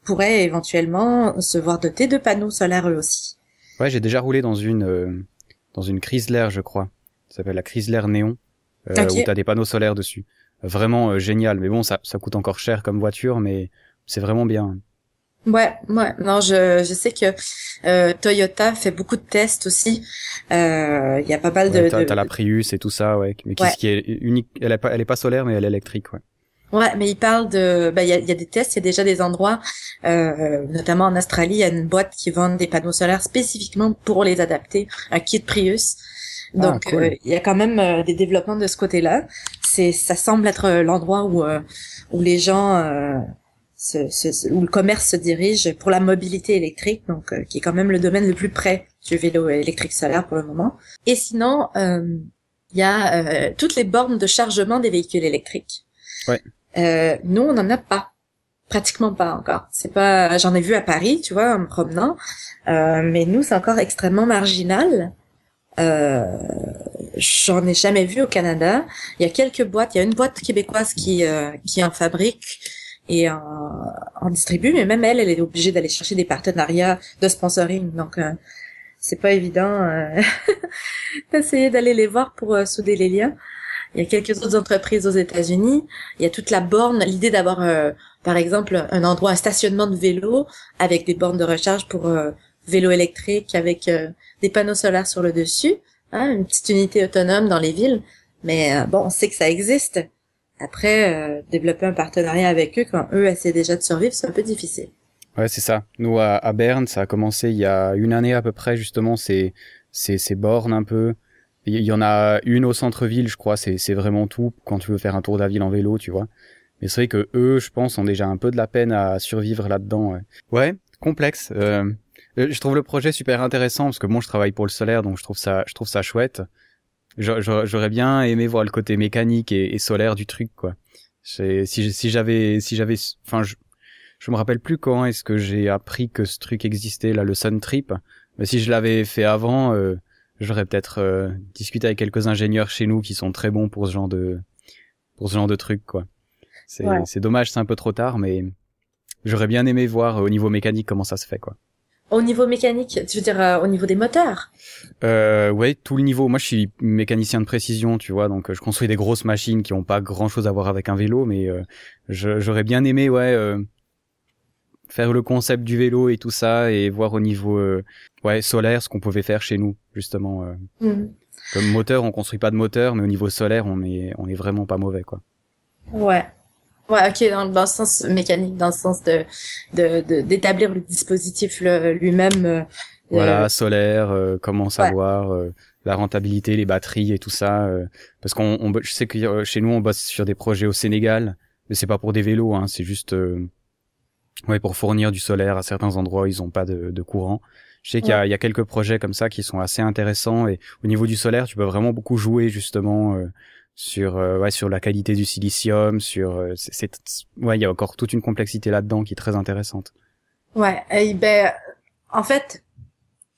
pourraient éventuellement se voir dotées de panneaux solaires eux aussi. Ouais, j'ai déjà roulé dans une Chrysler, je crois. Ça s'appelle la Chrysler Néon, okay, où t'as des panneaux solaires dessus. Vraiment génial, mais bon, ça coûte encore cher comme voiture, mais c'est vraiment bien. Ouais. Non, je sais que Toyota fait beaucoup de tests aussi. Il y a pas mal t'as la Prius et tout ça, ouais, mais qui est unique. Elle est pas solaire, mais elle est électrique, ouais. Ouais, mais il parle de, il y a des tests, il y a déjà des endroits, notamment en Australie, il y a une boîte qui vend des panneaux solaires spécifiquement pour les adapter, un kit Prius. Donc, cool. Il y a quand même des développements de ce côté-là. Ça semble être l'endroit où les gens, où le commerce se dirige pour la mobilité électrique, donc qui est quand même le domaine le plus près du vélo électrique solaire pour le moment. Et sinon, il y a toutes les bornes de chargement des véhicules électriques. Ouais. Nous, on n'en a pas. Pratiquement pas encore. C'est pas, j'en ai vu à Paris, tu vois, en me promenant. Mais nous, c'est encore extrêmement marginal. J'en ai jamais vu au Canada. Il y a quelques boîtes. Il y a une boîte québécoise qui en fabrique et en distribue, mais même elle est obligée d'aller chercher des partenariats de sponsoring. Donc, c'est pas évident d'essayer d'aller les voir pour souder les liens. Il y a quelques autres entreprises aux États-Unis. Il y a toute la borne, l'idée d'avoir, par exemple, un stationnement de vélo avec des bornes de recharge pour vélo électrique avec des panneaux solaires sur le dessus, hein, une petite unité autonome dans les villes. Mais bon, on sait que ça existe. Après, développer un partenariat avec eux quand eux essaient déjà de survivre, c'est un peu difficile. Ouais, c'est ça. Nous, à Berne, ça a commencé il y a une année à peu près, justement, ces bornes un peu. Il y en a une au centre-ville, je crois, c'est vraiment tout quand tu veux faire un tour de la ville en vélo, tu vois. Mais c'est vrai que eux, je pense, ont déjà un peu de la peine à survivre là-dedans. Ouais, complexe. Je trouve le projet super intéressant parce que bon, je travaille pour le solaire, donc je trouve ça chouette. J'aurais bien aimé voir le côté mécanique et solaire du truc, quoi. Si j'avais, enfin, je me rappelle plus quand est-ce que j'ai appris que ce truc existait là, le Sun Trip. Mais si je l'avais fait avant, j'aurais peut-être discuté avec quelques ingénieurs chez nous qui sont très bons pour ce genre de truc, quoi. C'est dommage, c'est un peu trop tard, mais j'aurais bien aimé voir au niveau mécanique comment ça se fait, quoi. Au niveau mécanique, tu veux dire au niveau des moteurs? Ouais, tout le niveau. Moi, je suis mécanicien de précision, tu vois, donc je construis des grosses machines qui ont pas grand-chose à voir avec un vélo, mais j'aurais bien aimé, faire le concept du vélo et tout ça et voir au niveau solaire ce qu'on pouvait faire chez nous, justement. Comme moteur, on construit pas de moteur, mais au niveau solaire, on est vraiment pas mauvais, quoi. Ouais. Ouais, ok, dans le sens mécanique, dans le sens d'établir le dispositif lui-même. Voilà, solaire, comment savoir la rentabilité, les batteries et tout ça. Parce je sais que chez nous, on bosse sur des projets au Sénégal, mais c'est pas pour des vélos, hein, c'est juste pour fournir du solaire à certains endroits où ils ont pas de courant. Je sais qu'il y a quelques projets comme ça qui sont assez intéressants, et au niveau du solaire, tu peux vraiment beaucoup jouer justement sur la qualité du silicium, il y a encore toute une complexité là-dedans qui est très intéressante. Ouais, et ben en fait,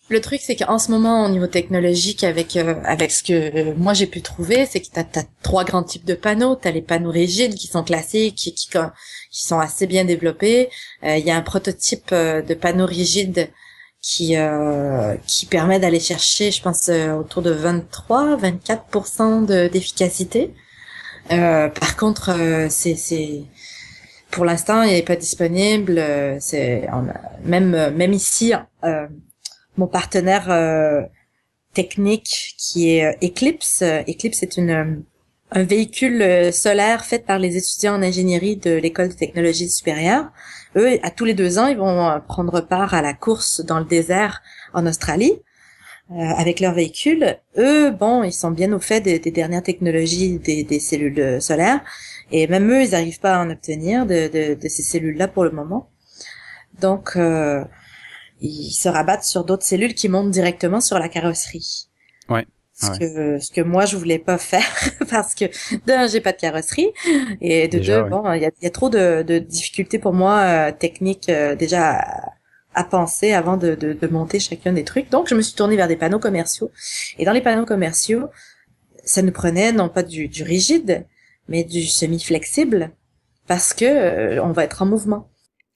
le truc c'est qu'en ce moment au niveau technologique avec ce que moi j'ai pu trouver, c'est que t'as 3 grands types de panneaux. T'as les panneaux rigides qui sont classiques, qui sont assez bien développés. Il y a un prototype de panneau rigide qui permet d'aller chercher, je pense, autour de 23-24% d'efficacité. Par contre, c'est pour l'instant, il n'est pas disponible. Même ici, mon partenaire technique qui est Eclipse. Eclipse est un véhicule solaire fait par les étudiants en ingénierie de l'école de technologie supérieure. Eux, à tous les 2 ans, ils vont prendre part à la course dans le désert en Australie avec leur véhicule. Eux, ils sont bien au fait des dernières technologies des cellules solaires, et même eux, ils n'arrivent pas à en obtenir de ces cellules-là pour le moment. Donc, ils se rabattent sur d'autres cellules qui montent directement sur la carrosserie. Ouais. Ce que moi je voulais pas faire parce que d'un, j'ai pas de carrosserie, et de déjà, deux, il y a trop de difficultés pour moi techniques déjà à penser avant de monter chacun des trucs. Donc je me suis tournée vers des panneaux commerciaux, et dans les panneaux commerciaux, ça nous prenait non pas du rigide, mais du semi-flexible, parce que on va être en mouvement.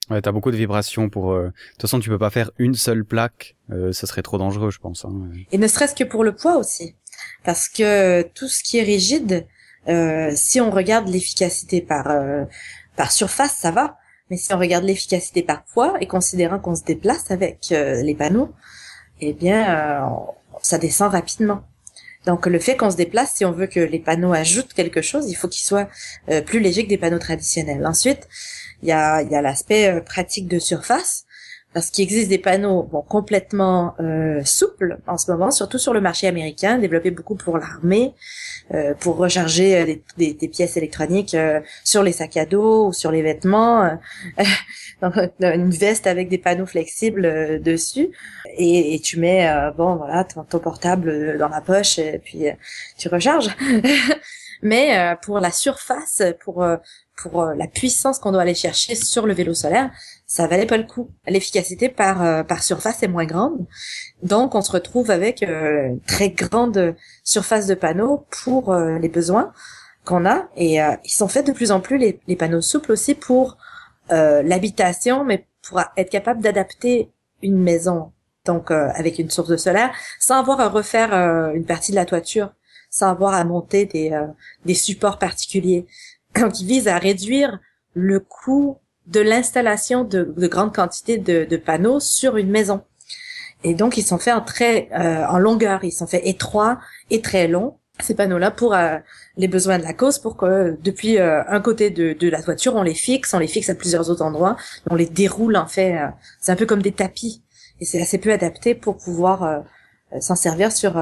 Ouais, t'as beaucoup de vibrations pour. De toute façon, tu peux pas faire une seule plaque, ça serait trop dangereux, je pense. Hein. Et ne serait-ce que pour le poids aussi, parce que tout ce qui est rigide, si on regarde l'efficacité par surface, ça va, mais si on regarde l'efficacité par poids, et considérant qu'on se déplace avec les panneaux, eh bien, ça descend rapidement. Donc le fait qu'on se déplace, si on veut que les panneaux ajoutent quelque chose, il faut qu'ils soient plus légers que des panneaux traditionnels. Ensuite, il y a l'aspect pratique de surface, parce qu'il existe des panneaux complètement souples en ce moment, surtout sur le marché américain, développés beaucoup pour l'armée, pour recharger des pièces électroniques sur les sacs à dos ou sur les vêtements. Donc une veste avec des panneaux flexibles dessus, et tu mets ton portable dans la poche, et puis tu recharges. Mais pour la surface, pour la puissance qu'on doit aller chercher sur le vélo solaire, ça valait pas le coup. L'efficacité par surface est moins grande, donc on se retrouve avec une très grande surface de panneaux pour les besoins qu'on a, et ils sont faits de plus en plus les panneaux souples aussi pour l'habitation, mais pour être capable d'adapter une maison, donc avec une source de solaire, sans avoir à refaire une partie de la toiture, sans avoir à monter des supports particuliers. Donc, ils visent à réduire le coût de l'installation de grandes quantités de panneaux sur une maison. Et donc, ils sont faits en longueur, ils sont faits étroits et très longs, ces panneaux-là, pour les besoins de la cause, pour que depuis un côté de la toiture, on les fixe à plusieurs autres endroits, on les déroule en fait, c'est un peu comme des tapis, et c'est assez peu adapté pour pouvoir s'en servir sur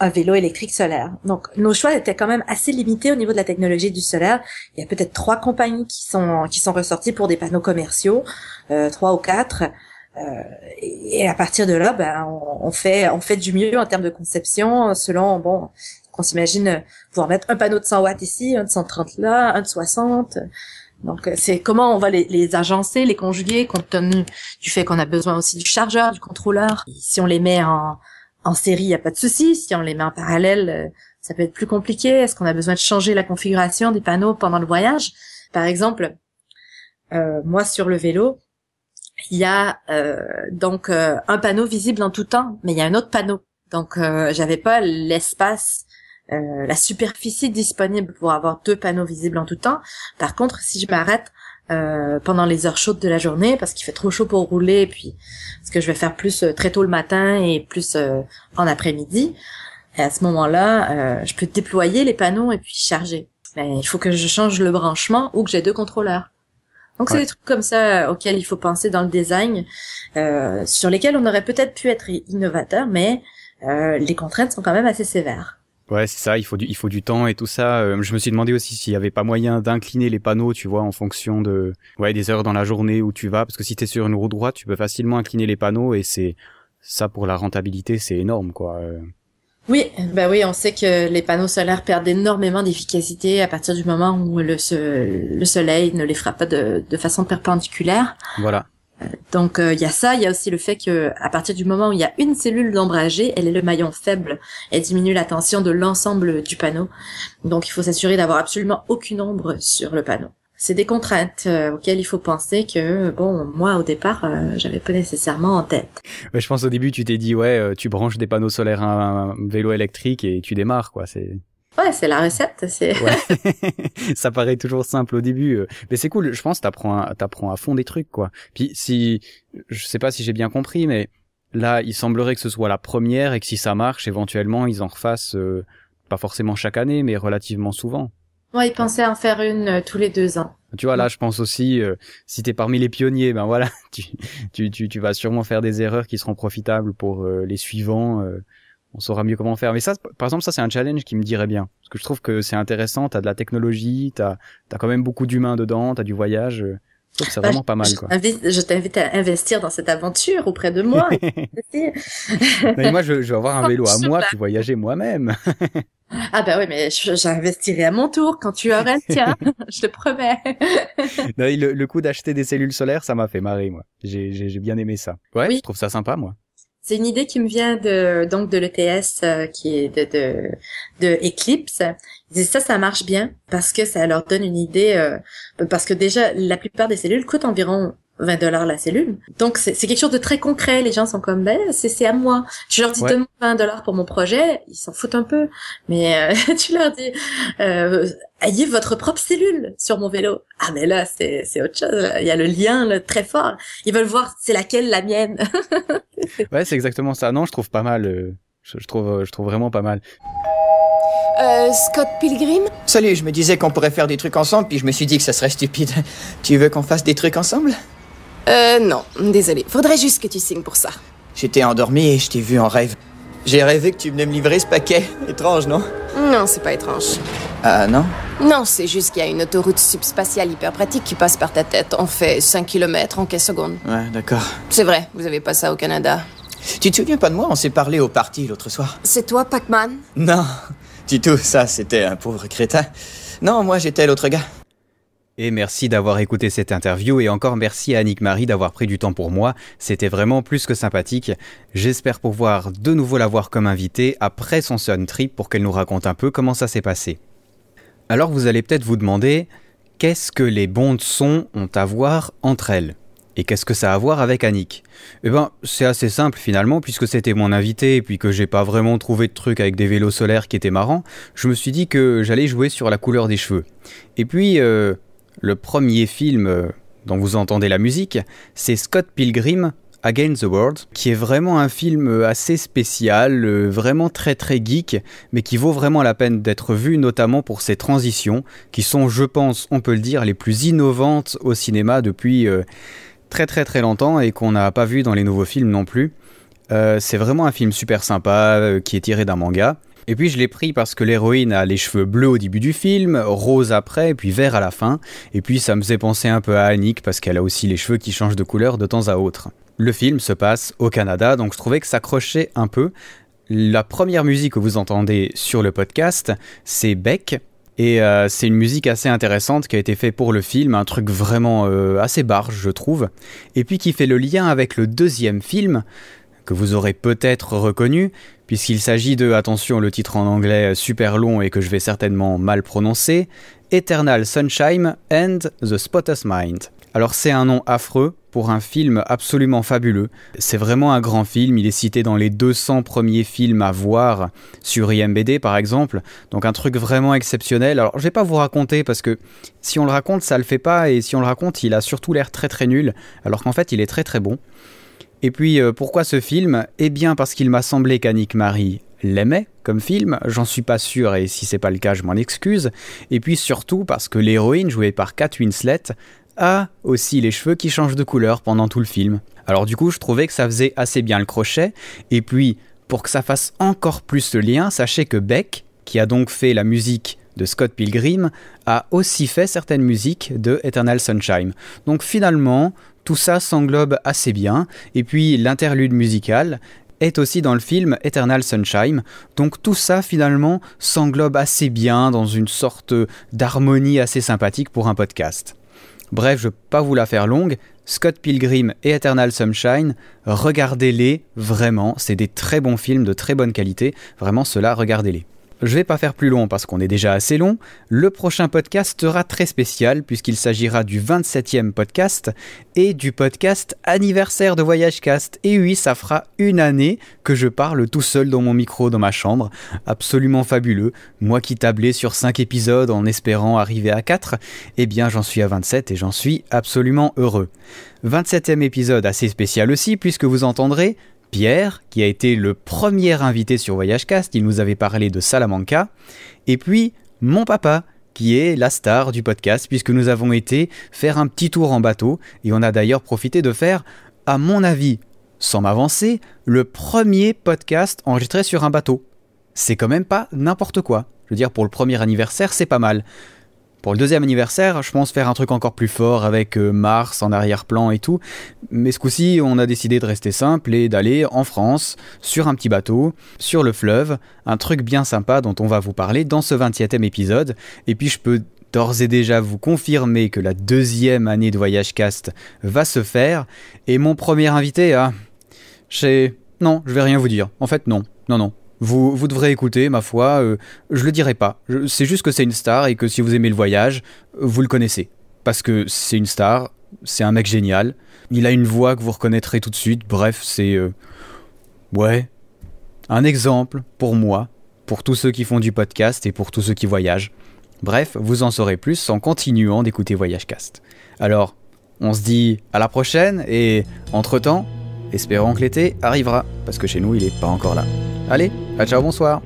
un vélo électrique solaire. Donc, nos choix étaient quand même assez limités au niveau de la technologie du solaire. Il y a peut-être 3 compagnies qui sont ressorties pour des panneaux commerciaux, 3 ou 4. Et à partir de là, on fait du mieux en termes de conception, selon, qu'on s'imagine pouvoir mettre un panneau de 100 watts ici, un de 130 là, un de 60. Donc, c'est comment on va les agencer, les conjuguer, compte tenu du fait qu'on a besoin aussi du chargeur, du contrôleur. Si on les met en série, il n'y a pas de souci. Si on les met en parallèle, ça peut être plus compliqué. Est-ce qu'on a besoin de changer la configuration des panneaux pendant le voyage? Par exemple, moi, sur le vélo, il y a un panneau visible en tout temps, mais il y a un autre panneau. Donc, j'avais pas l'espace, la superficie disponible pour avoir 2 panneaux visibles en tout temps. Par contre, si je m'arrête pendant les heures chaudes de la journée, parce qu'il fait trop chaud pour rouler, et puis parce que je vais faire plus très tôt le matin et plus en après-midi, et à ce moment-là, je peux déployer les panneaux et puis charger. Mais il faut que je change le branchement ou que j'ai 2 contrôleurs. Donc c'est des trucs comme ça auxquels il faut penser dans le design, sur lesquels on aurait peut-être pu être innovateur, mais les contraintes sont quand même assez sévères. Ouais, c'est ça, il faut du temps et tout ça. Je me suis demandé aussi s'il y avait pas moyen d'incliner les panneaux, tu vois, en fonction des heures dans la journée où tu vas, parce que si t'es sur une route droite, tu peux facilement incliner les panneaux et c'est ça pour la rentabilité, c'est énorme, quoi. Oui, on sait que les panneaux solaires perdent énormément d'efficacité à partir du moment où le soleil ne les frappe pas de façon perpendiculaire. Voilà. Donc il y a ça, il y a aussi le fait que à partir du moment où il y a une cellule d'ombragé, elle est le maillon faible, elle diminue la tension de l'ensemble du panneau. Donc il faut s'assurer d'avoir absolument aucune ombre sur le panneau. C'est des contraintes auxquelles il faut penser que moi au départ j'avais pas nécessairement en tête. Ouais, je pense au début tu t'es dit tu branches des panneaux solaires à un vélo électrique et tu démarres, quoi, Ouais, c'est la recette, c'est... Ouais. Ça paraît toujours simple au début, mais c'est cool, je pense t'apprends à fond des trucs, quoi. Puis je sais pas si j'ai bien compris, mais là, il semblerait que ce soit la première et que si ça marche, éventuellement, ils en refassent, pas forcément chaque année, mais relativement souvent. Ouais, ils pensaient en faire une tous les 2 ans. Tu vois, là, je pense aussi, si t'es parmi les pionniers, ben voilà, tu vas sûrement faire des erreurs qui seront profitables pour les suivants, on saura mieux comment faire. Mais ça, par exemple, ça, c'est un challenge qui me dirait bien. Parce que je trouve que c'est intéressant, t'as de la technologie, t'as quand même beaucoup d'humains dedans, t'as du voyage. Je trouve que c'est vraiment pas mal, quoi. Je t'invite à investir dans cette aventure auprès de moi. Mais moi, je vais avoir un vélo à moi, puis voyager moi-même. Ah bah oui, mais j'investirai à mon tour quand tu auras le tien, je te promets. Non, le coup d'acheter des cellules solaires, ça m'a fait marrer, moi. J'ai bien aimé ça. Ouais, oui. Je trouve ça sympa, moi. C'est une idée qui me vient de l'ETS qui est de Eclipse. Ils disent ça marche bien parce que ça leur donne une idée parce que déjà la plupart des cellules coûtent environ $20 la cellule. Donc c'est quelque chose de très concret. Les gens sont comme c'est à moi. Je leur dis donne-moi $20 pour mon projet, ils s'en foutent un peu. Mais tu leur dis ayez votre propre cellule sur mon vélo. Ah mais là c'est autre chose. Là. Il y a le lien là, très fort. Ils veulent voir c'est laquelle la mienne. Ouais, c'est exactement ça. Non, je trouve pas mal. Je trouve vraiment pas mal. Scott Pilgrim? Salut, je me disais qu'on pourrait faire des trucs ensemble, puis je me suis dit que ça serait stupide. Tu veux qu'on fasse des trucs ensemble? Non, désolé. Faudrait juste que tu signes pour ça. J'étais endormi et je t'ai vu en rêve. J'ai rêvé que tu venais me livrer ce paquet. Étrange, non? Non, c'est pas étrange. Ah, non? Non, c'est juste qu'il y a une autoroute subspatiale hyper pratique qui passe par ta tête. On fait 5 km en 15 secondes. Ouais, d'accord. C'est vrai, vous avez pas ça au Canada. Tu te souviens pas de moi? On s'est parlé au party l'autre soir. C'est toi, Pac-Man? Non, du tout, ça, c'était un pauvre crétin. Non, moi, j'étais l'autre gars. Et merci d'avoir écouté cette interview et encore merci à Annick Marie d'avoir pris du temps pour moi. C'était vraiment plus que sympathique. J'espère pouvoir de nouveau la voir comme invitée après son Sun Trip pour qu'elle nous raconte un peu comment ça s'est passé. Alors vous allez peut-être vous demander, qu'est-ce que les bandes son ont à voir entre elles ? Et qu'est-ce que ça a à voir avec Annick ? Eh ben, c'est assez simple finalement, puisque c'était mon invité et puis que j'ai pas vraiment trouvé de truc avec des vélos solaires qui étaient marrants, je me suis dit que j'allais jouer sur la couleur des cheveux. Et puis, le premier film dont vous entendez la musique, c'est Scott Pilgrim Against the World, qui est vraiment un film assez spécial, vraiment très très geek, mais qui vaut vraiment la peine d'être vu, notamment pour ses transitions, qui sont, je pense, on peut le dire, les plus innovantes au cinéma depuis très très très longtemps et qu'on n'a pas vu dans les nouveaux films non plus. C'est vraiment un film super sympa qui est tiré d'un manga. Et puis je l'ai pris parce que l'héroïne a les cheveux bleus au début du film, rose après, puis vert à la fin. Et puis ça me faisait penser un peu à Annick parce qu'elle a aussi les cheveux qui changent de couleur de temps à autre. Le film se passe au Canada, donc je trouvais que ça accrochait un peu. La première musique que vous entendez sur le podcast, c'est Beck. Et c'est une musique assez intéressante qui a été faite pour le film, un truc vraiment assez barge, je trouve. Et puis qui fait le lien avec le deuxième film, que vous aurez peut-être reconnu, puisqu'il s'agit de, attention, le titre en anglais super long et que je vais certainement mal prononcer, Eternal Sunshine and the Spotless Mind. Alors c'est un nom affreux pour un film absolument fabuleux. C'est vraiment un grand film, il est cité dans les 200 premiers films à voir sur IMDb par exemple, donc un truc vraiment exceptionnel. Alors je vais pas vous raconter parce que si on le raconte ça le fait pas, et si on le raconte il a surtout l'air très très nul, alors qu'en fait il est très très bon. Et puis pourquoi ce film ? Eh bien parce qu'il m'a semblé qu'Annick Marie l'aimait comme film, j'en suis pas sûr et si c'est pas le cas je m'en excuse. Et puis surtout parce que l'héroïne jouée par Kate Winslet a aussi les cheveux qui changent de couleur pendant tout le film. Alors du coup je trouvais que ça faisait assez bien le crochet. Et puis pour que ça fasse encore plus le lien, sachez que Beck, qui a donc fait la musique de Scott Pilgrim, a aussi fait certaines musiques de Eternal Sunshine. Donc finalement, tout ça s'englobe assez bien, et puis l'interlude musical est aussi dans le film Eternal Sunshine, donc tout ça finalement s'englobe assez bien dans une sorte d'harmonie assez sympathique pour un podcast. Bref, je ne vais pas vous la faire longue, Scott Pilgrim et Eternal Sunshine, regardez-les vraiment, c'est des très bons films de très bonne qualité, vraiment ceux-là, regardez-les. Je vais pas faire plus long parce qu'on est déjà assez long. Le prochain podcast sera très spécial puisqu'il s'agira du 27e podcast et du podcast anniversaire de Voyage Cast. Et oui, ça fera 1 année que je parle tout seul dans mon micro dans ma chambre. Absolument fabuleux. Moi qui tablais sur 5 épisodes en espérant arriver à 4, eh bien j'en suis à 27 et j'en suis absolument heureux. 27e épisode assez spécial aussi puisque vous entendrez Pierre, qui a été le premier invité sur Voyage Cast, il nous avait parlé de Salamanca, et puis mon papa, qui est la star du podcast, puisque nous avons été faire un petit tour en bateau, et on a d'ailleurs profité de faire, à mon avis, sans m'avancer, le premier podcast enregistré sur un bateau. C'est quand même pas n'importe quoi. Je veux dire, pour le premier anniversaire, c'est pas mal. Pour le 2e anniversaire, je pense faire un truc encore plus fort avec Mars en arrière-plan et tout. Mais ce coup-ci, on a décidé de rester simple et d'aller en France, sur un petit bateau, sur le fleuve. Un truc bien sympa dont on va vous parler dans ce 27e épisode. Et puis je peux d'ores et déjà vous confirmer que la 2e année de Voyage Cast va se faire. Et mon premier invité, non, je vais rien vous dire. En fait, non. Vous devrez écouter, ma foi, je le dirai pas. C'est juste que c'est une star et que si vous aimez le voyage, vous le connaissez. Parce que c'est une star, c'est un mec génial, il a une voix que vous reconnaîtrez tout de suite, bref, c'est... un exemple pour moi, pour tous ceux qui font du podcast et pour tous ceux qui voyagent. Bref, vous en saurez plus en continuant d'écouter Voyage Cast. Alors, on se dit à la prochaine et entre-temps, espérons que l'été arrivera, parce que chez nous, il est pas encore là. Allez, ciao, bonsoir.